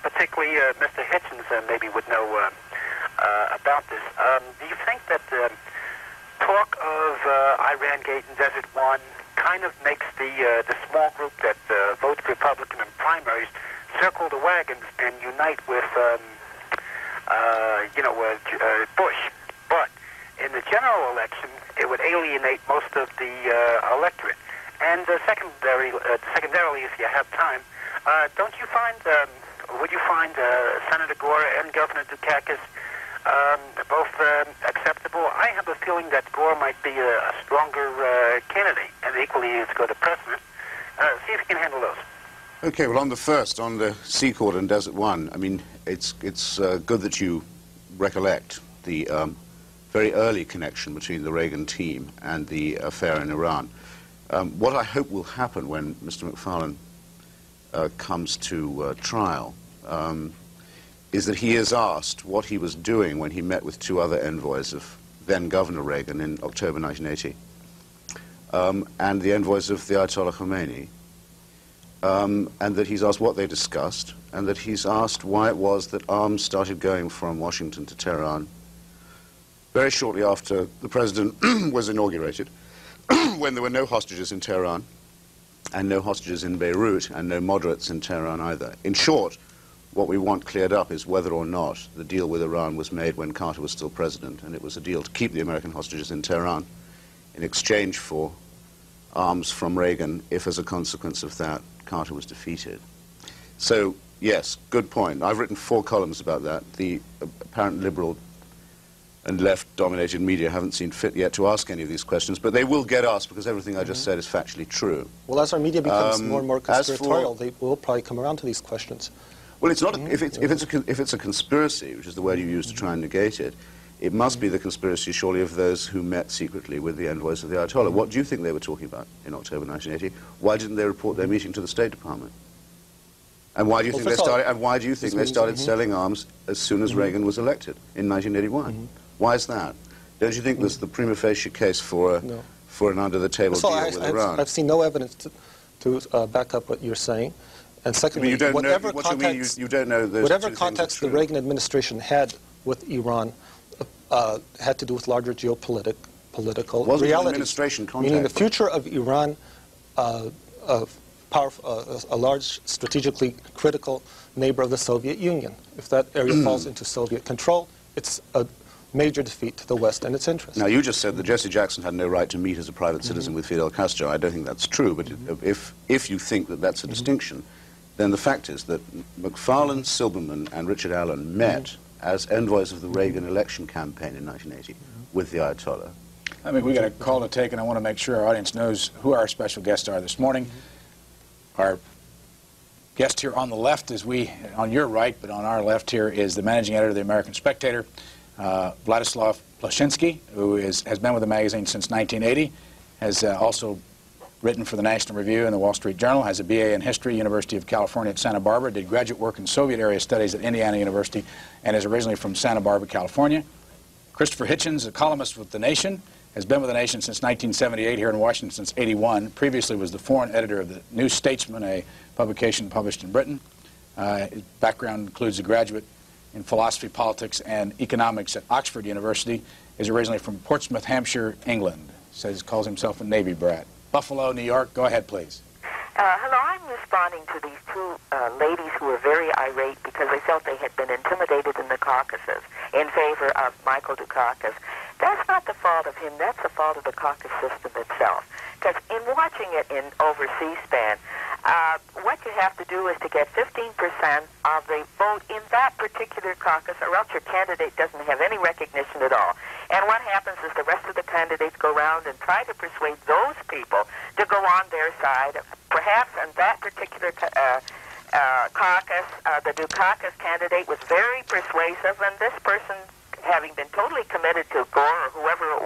particularly Mr. Hitchens maybe would know about this. Do you think that talk of Iran-Gate and Desert One kind of makes the small group that votes Republican in primaries circle the wagons and unite with, Bush? But in the general election, it would alienate most of the electorate. And secondarily, if you have time, would you find Senator Gore and Governor Dukakis both acceptable? I have a feeling that Gore might be a stronger candidate, and equally as good a president. See if you can handle those. Okay, well, on the first, on the Secord and Desert One, I mean, it's good that you recollect the very early connection between the Reagan team and the affair in Iran. What I hope will happen when Mr. McFarlane comes to trial is that he is asked what he was doing when he met with two other envoys of then-Governor Reagan in October 1980, and the envoys of the Ayatollah Khomeini, and that he's asked what they discussed, and that he's asked why it was that arms started going from Washington to Tehran very shortly after the president was inaugurated, when there were no hostages in Tehran, and no hostages in Beirut, and no moderates in Tehran either. In short, what we want cleared up is whether or not the deal with Iran was made when Carter was still president, and it was a deal to keep the American hostages in Tehran in exchange for arms from Reagan, if as a consequence of that, Carter was defeated. So, yes, good point. I've written 4 columns about that. The apparent liberal and left-dominated media haven't seen fit yet to ask any of these questions, but they will get asked because everything I just said is factually true. Well, as our media becomes more and more conspiratorial, they will probably come around to these questions. Well, it's not. If it's a conspiracy, which is the word you use to try and negate it, it must be the conspiracy, surely, of those who met secretly with the envoys of the Ayatollah. What do you think they were talking about in October 1980? Why didn't they report their meeting to the State Department? And why do you think they started? And why do you think they started selling arms as soon as Reagan was elected in 1981? Why is that? Don't you think there's the prima facie case for an under-the-table deal with Iran? I've seen no evidence to back up what you're saying. And secondly, you don't whatever know, context, you don't know those whatever context the Reagan administration had with Iran had to do with larger geopolitical realities. Administration contact, meaning the future of Iran, a large strategically critical neighbor of the Soviet Union. If that area falls into Soviet control, it's a major defeat to the West and its interests. Now, you just said that Jesse Jackson had no right to meet as a private citizen with Fidel Castro. I don't think that's true, but if you think that that's a distinction, then the fact is that McFarlane, Silberman, and Richard Allen met as envoys of the Reagan election campaign in 1980 with the Ayatollah. I mean, we got a call to take, and I want to make sure our audience knows who our special guests are this morning. Our guest here on the left is on your right, but on our left here is the managing editor of the American Spectator, Wlady Plesczcynski, who has been with the magazine since 1980, has also written for the National Review and the Wall Street Journal, has a BA in History, University of California at Santa Barbara, did graduate work in Soviet area studies at Indiana University, and is originally from Santa Barbara, California. Christopher Hitchens, a columnist with The Nation, has been with The Nation since 1978, here in Washington since '81. Previously was the foreign editor of the New Statesman, a publication published in Britain. His background includes a graduate in philosophy, politics, and economics at Oxford University. Is originally from Portsmouth, Hampshire, England. Calls himself a Navy brat. Buffalo, New York. Go ahead, please. Hello, I'm responding to these two ladies who were very irate because they felt they had been intimidated in the Caucasus in favor of Michael Dukakis. That's not the fault of him. That's the fault of the caucus system itself. Because in watching it over C-SPAN, what you have to do is to get 15% of the vote in that particular caucus, or else your candidate doesn't have any recognition at all. And what happens is the rest of the candidates go around and try to persuade those people to go on their side. Perhaps in that particular caucus, the Dukakis candidate was very persuasive, and this person, having been totally committed to Gore or whoever it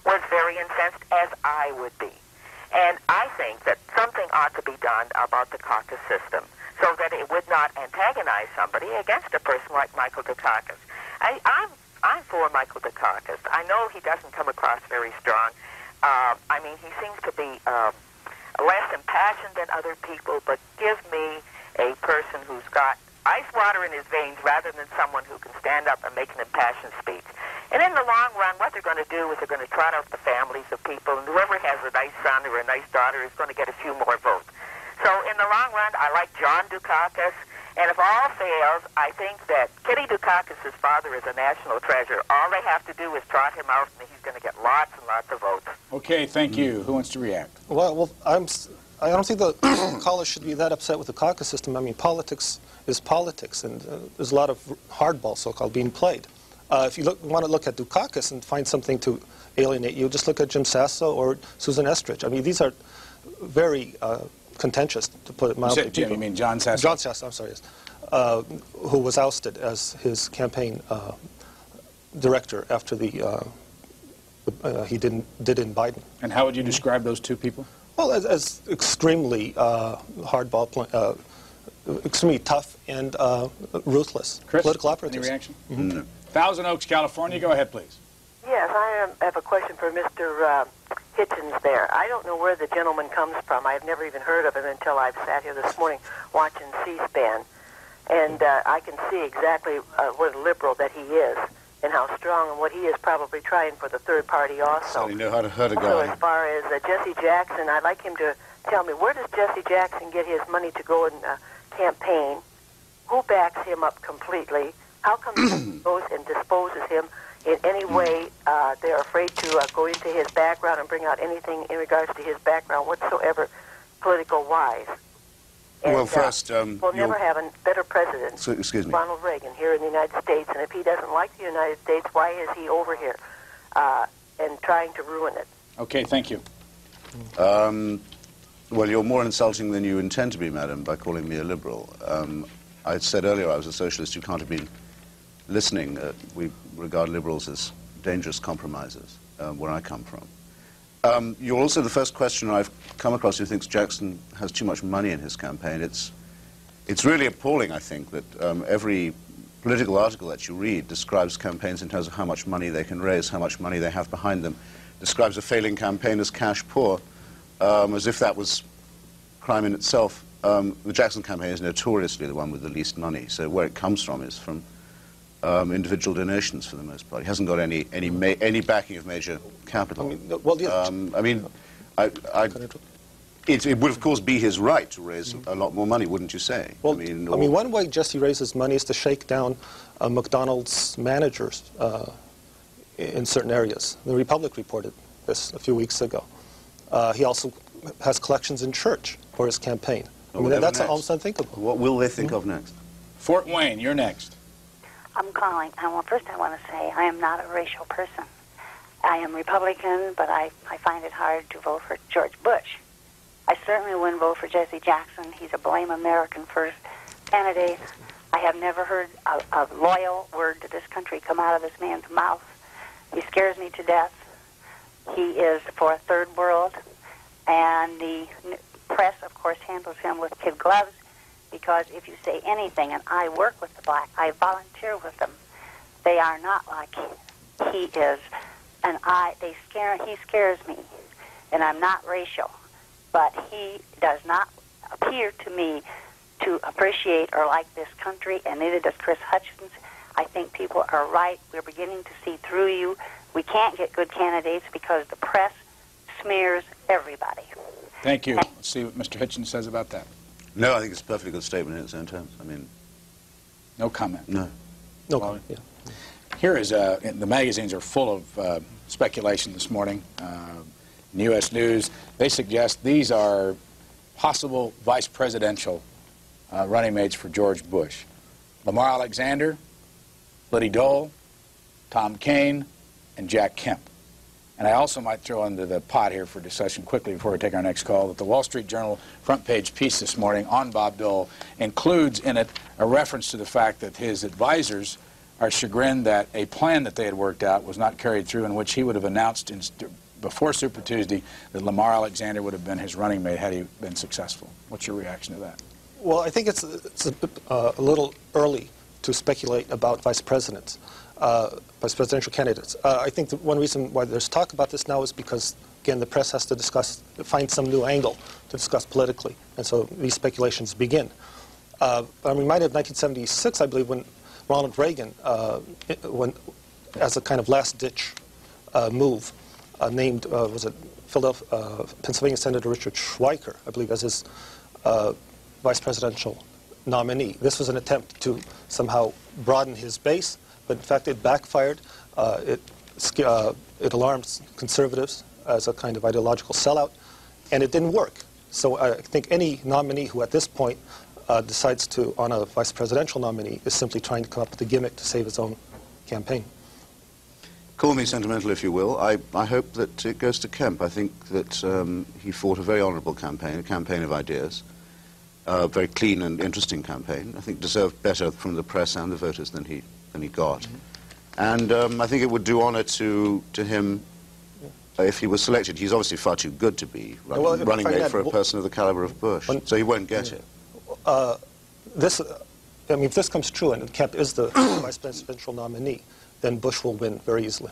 was very incensed, as I would be. And I think that something ought to be done about the caucus system so that it would not antagonize somebody against a person like Michael Dukakis. I'm for Michael Dukakis. I know he doesn't come across very strong. I mean, he seems to be less impassioned than other people, but give me a person who's got ice water in his veins rather than someone who can stand up and make an impassioned speech. And in the long run, what they're going to do is they're going to trot out the families of people, and whoever has a nice son or a nice daughter is going to get a few more votes. So in the long run, I like John Dukakis, and if all fails, I think that Kitty Dukakis' father is a national treasure. All they have to do is trot him out, and he's going to get lots and lots of votes. Okay, thank you. Who wants to react? Well, I don't think the callers should be that upset with the caucus system. I mean, politics is politics, and there's a lot of hardball, so-called, being played. If you want to look at Dukakis and find something to alienate you, just look at Jim Sasso or Susan Estrich. I mean, these are very contentious, to put it mildly. Jim, you mean John Sasso? John Sasso, I'm sorry, yes. Who was ousted as his campaign director after he did in Biden. And how would you describe those two people? Well, as extremely hardball, extremely tough and ruthless. Chris, political operatives. Any reaction? Mm-hmm. Thousand Oaks, California. Go ahead, please. Yes, I have a question for Mr. Hitchens there. I don't know where the gentleman comes from. I've never even heard of him until I've sat here this morning watching C-SPAN. And I can see exactly what a liberal that he is and how strong and what he is probably trying for the third party also. So you know how to hurt a guy. So as far as Jesse Jackson, I'd like him to tell me, where does Jesse Jackson get his money to go and campaign? Who backs him up completely? How come he goes and disposes him in any way? They're afraid to go into his background and bring out anything in regards to his background whatsoever, political-wise. And, well, first, we'll never have a better president, excuse me, Ronald Reagan, here in the United States. And if he doesn't like the United States, why is he over here and trying to ruin it? Okay, thank you. Well, you're more insulting than you intend to be, madam, by calling me a liberal. I said earlier I was a socialist. You can't have been listening. We regard liberals as dangerous compromisers, where I come from. You're also the first question I've come across who thinks Jackson has too much money in his campaign. It's really appalling, I think, that every political article that you read describes campaigns in terms of how much money they can raise, how much money they have behind them, describes a failing campaign as cash poor, as if that was crime in itself. The Jackson campaign is notoriously the one with the least money, so where it comes from is from individual donations for the most part. He hasn't got any backing of major capital. It would of course be his right to raise a lot more money, wouldn't you say? Well, one way Jesse raises money is to shake down McDonald's managers in certain areas. The Republic reported this a few weeks ago. He also has collections in church for his campaign. I mean, that's almost unthinkable. What will they think of next? Fort Wayne, you're next. I'm calling. Well, first I want to say I am not a racial person. I am Republican, but I find it hard to vote for George Bush. I certainly wouldn't vote for Jesse Jackson. He's a blame American first candidate. I have never heard a loyal word to this country come out of this man's mouth. He scares me to death. He is for a third world, and the press, of course, handles him with kid gloves, because if you say anything, and I work with the black, I volunteer with them, they are not like he is, and he scares me, and I'm not racial, but he does not appear to me to appreciate or like this country, and neither does Chris Hitchens. I think people are right. We're beginning to see through you. We can't get good candidates because the press smears everybody. Thank you. Let's see what Mr. Hitchens says about that. No, I think it's a perfectly good statement in its own terms. I mean, no comment. No. No comment. Yeah. Here is the magazines are full of speculation this morning. In U.S. News, they suggest these are possible vice presidential running mates for George Bush: Lamar Alexander, Liddy Dole, Tom Kean, and Jack Kemp. And I also might throw into the pot here for discussion quickly before we take our next call that the Wall Street Journal front page piece this morning on Bob Dole includes in it a reference to the fact that his advisors are chagrined that a plan that they had worked out was not carried through, in which he would have announced before Super Tuesday that Lamar Alexander would have been his running mate had he been successful. What's your reaction to that? Well, I think it's a little early to speculate about vice presidential candidates. I think that one reason why there's talk about this now is because, again, the press has to find some new angle to discuss politically, and so these speculations begin. I'm reminded of 1976, I believe, when Ronald Reagan, as a kind of last-ditch move, named, was it Pennsylvania Senator Richard Schweiker, I believe, as his vice presidential nominee. This was an attempt to somehow broaden his base, but in fact it backfired. It alarmed conservatives as a kind of ideological sellout, and it didn't work. So I think any nominee who at this point decides to, on a vice presidential nominee, is simply trying to come up with a gimmick to save his own campaign. Call me sentimental if you will. I hope that it goes to Kemp. I think that he fought a very honourable campaign, a campaign of ideas, a very clean and interesting campaign. I think deserved better from the press and the voters than he got. Mm-hmm. And I think it would do honour to him if he was selected. He's obviously far too good to be running mate for a person of the caliber of Bush, so he won't get it. I mean, if this comes true and Kemp is the vice presidential nominee, then Bush will win very easily.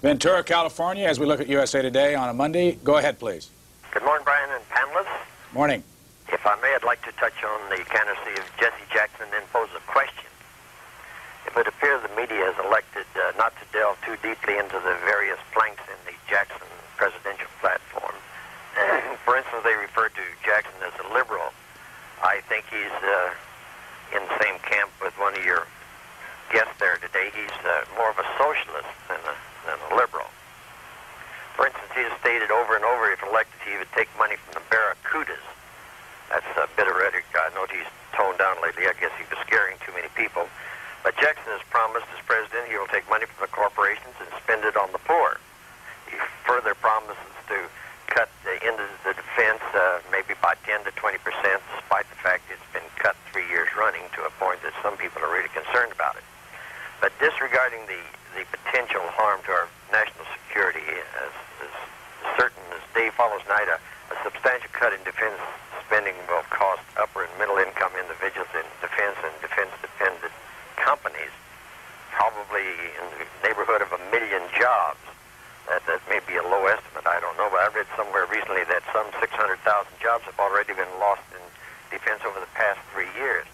Ventura, California, as we look at USA Today on a Monday. Go ahead, please. Good morning, Brian and panelists. Morning. If I may, I'd like to touch on the candidacy of Jesse Jackson and then pose a question. If it appears the media has elected not to delve too deeply into the various planks in the Jackson presidential platform, for instance, they refer to Jackson as a liberal. I think he's in the same camp with one of your guests there today. He's more of a socialist than a liberal. For instance, he has stated over and over, if elected, he would take money from the barracudas. That's a bit of rhetoric. I know he's toned down lately. I guess he was scaring too many people. But Jackson has promised as president he will take money from the corporations and spend it on the poor. He further promises to cut into the defense maybe by 10 to 20%, despite the fact it's been cut 3 years running to a point that some people are really concerned about it. But disregarding the potential harm to our national security, as certain as day follows night, a substantial cut in defense spending will cost upper and middle income individuals in defense and defense-dependent companies probably in the neighborhood of 1 million jobs. That may be a low estimate, I don't know, but I read somewhere recently that some 600,000 jobs have already been lost in defense over the past 3 years.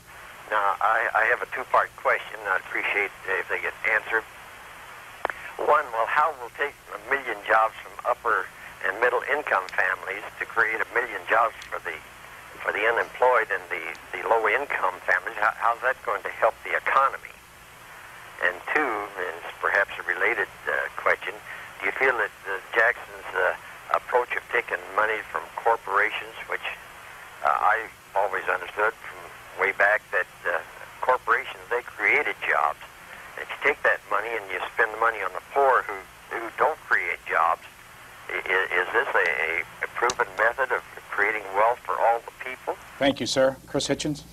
Now, I have a two-part question. I'd appreciate if they get answered. One, well, how will it take 1 million jobs from upper and middle income families to create 1 million jobs for the unemployed and the low income families? How's that going to help the economy? And two, and it's perhaps a related question, do you feel that Jackson's approach of taking money from corporations, which I always understood from way back that corporations, they created jobs. If you take that money and you spend the money on the poor who don't create jobs, is this a proven method of creating wealth for all the people? Thank you, sir. Chris Hitchens?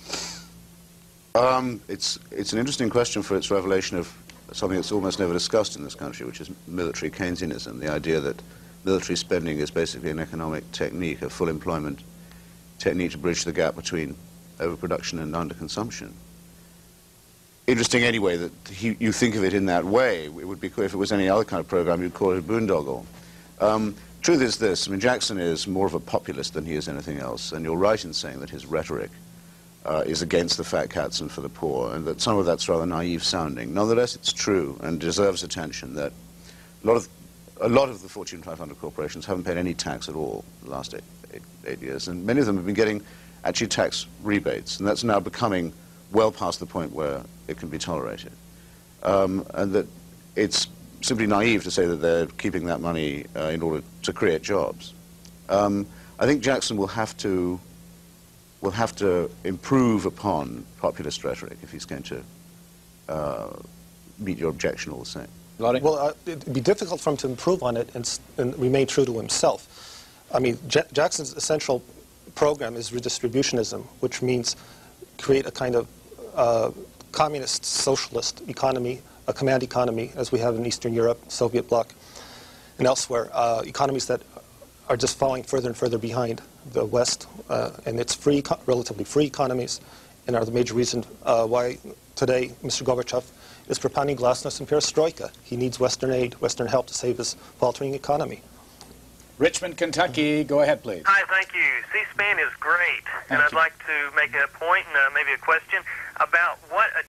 It's an interesting question for its revelation of something that's almost never discussed in this country, which is military Keynesianism, the idea that military spending is basically an economic technique, a full employment technique to bridge the gap between overproduction and underconsumption. Interesting anyway that you think of it in that way. It would be, if it was any other kind of program, you'd call it a boondoggle. Truth is this, I mean, Jackson is more of a populist than he is anything else, and you're right in saying that his rhetoric is against the fat cats and for the poor, and that some of that's rather naive sounding. Nonetheless, it's true and deserves attention that a lot of the Fortune 500 corporations haven't paid any tax at all in the last eight years, and many of them have been getting actually tax rebates, and that's now becoming well past the point where it can be tolerated. And that it's simply naive to say that they're keeping that money in order to create jobs. I think Jackson will have to improve upon populist rhetoric if he's going to meet your objection all the same. Well, it'd be difficult for him to improve on it and remain true to himself. I mean, Jackson's essential program is redistributionism, which means create a kind of communist socialist economy, a command economy, as we have in Eastern Europe, Soviet bloc, and elsewhere, economies that are just falling further and further behind the West, and its relatively free economies, and are the major reason why today Mr. Gorbachev is propounding glasnost and perestroika. He needs Western aid, Western help to save his faltering economy. Richmond, Kentucky. Go ahead, please. Hi, thank you. C-SPAN is great, and I'd like to make a point and maybe a question about what a